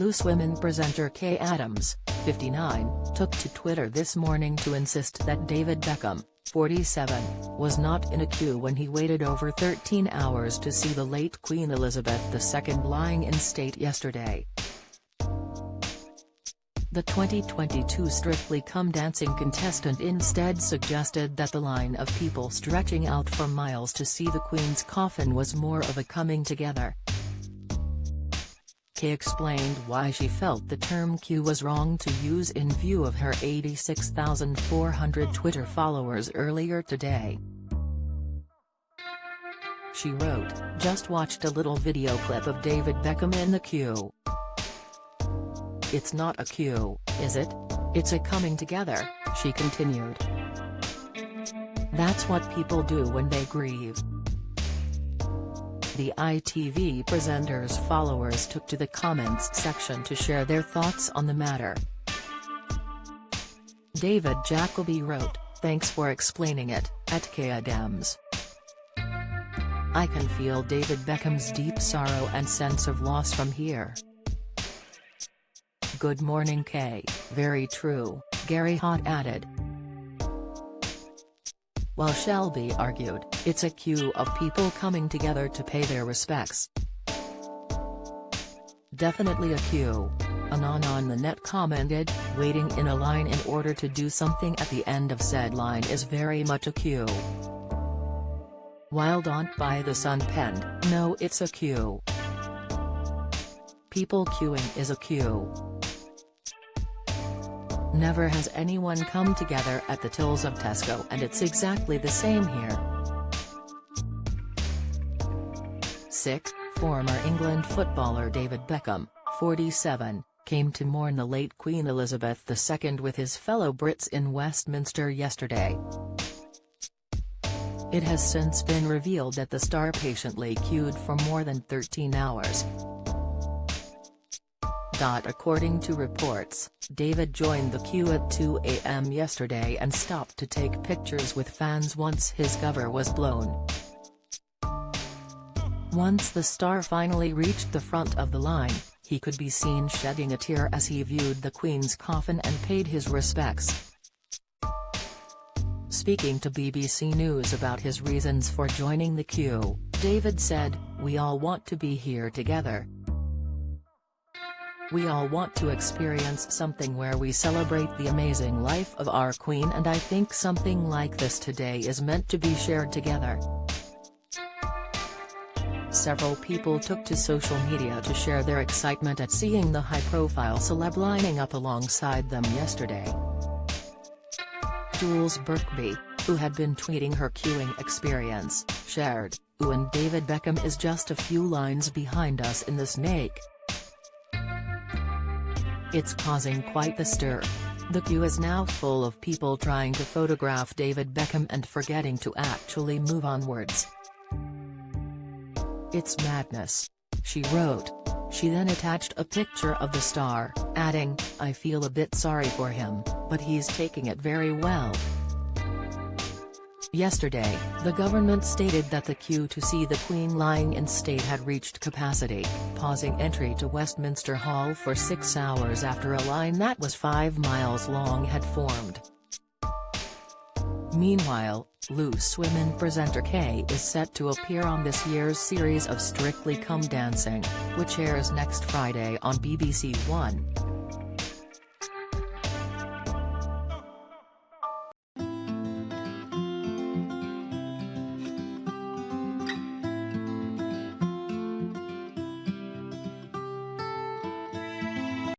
Loose Women presenter Kaye Adams, 59, took to Twitter this morning to insist that David Beckham, 47, was not in a queue when he waited over 13 hours to see the late Queen Elizabeth II lying in state yesterday. The 2022 Strictly Come Dancing contestant instead suggested that the line of people stretching out for miles to see the Queen's coffin was more of a coming together. Kaye explained why she felt the term queue was wrong to use in view of her 86,400 Twitter followers earlier today. She wrote, "Just watched a little video clip of David Beckham in the queue. It's not a queue, is it? It's a coming together," she continued. "That's what people do when they grieve." The ITV presenter's followers took to the comments section to share their thoughts on the matter. David Jacoby wrote, "Thanks for explaining it, at Kaye Adams. I can feel David Beckham's deep sorrow and sense of loss from here. Good morning Kaye, very true," Gary Hott added. While Shelby argued, "It's a queue of people coming together to pay their respects." "Definitely a queue," Anon on the net commented, "Waiting in a line in order to do something at the end of said line is very much a queue." Wild Aunt by the Sun penned, "No, it's a queue. People queuing is a queue. Never has anyone come together at the tills of Tesco and it's exactly the same here." Former England footballer David Beckham, 47, came to mourn the late Queen Elizabeth II with his fellow Brits in Westminster yesterday. It has since been revealed that the star patiently queued for more than 13 hours. According to reports, David joined the queue at 2 a.m. yesterday and stopped to take pictures with fans once his cover was blown. Once the star finally reached the front of the line, he could be seen shedding a tear as he viewed the Queen's coffin and paid his respects. Speaking to BBC News about his reasons for joining the queue, David said, "We all want to be here together. We all want to experience something where we celebrate the amazing life of our Queen, and I think something like this today is meant to be shared together." Several people took to social media to share their excitement at seeing the high-profile celeb lining up alongside them yesterday. Jules Birkby, who had been tweeting her queuing experience, shared, "Ooh, and David Beckham is just a few lines behind us in the snake. It's causing quite the stir. The queue is now full of people trying to photograph David Beckham and forgetting to actually move onwards. It's madness," she wrote. She then attached a picture of the star, adding, "I feel a bit sorry for him, but he's taking it very well." Yesterday, the government stated that the queue to see the Queen lying in state had reached capacity, pausing entry to Westminster Hall for 6 hours after a line that was 5 miles long had formed. Meanwhile, Loose Women presenter Kaye is set to appear on this year's series of Strictly Come Dancing, which airs next Friday on BBC One.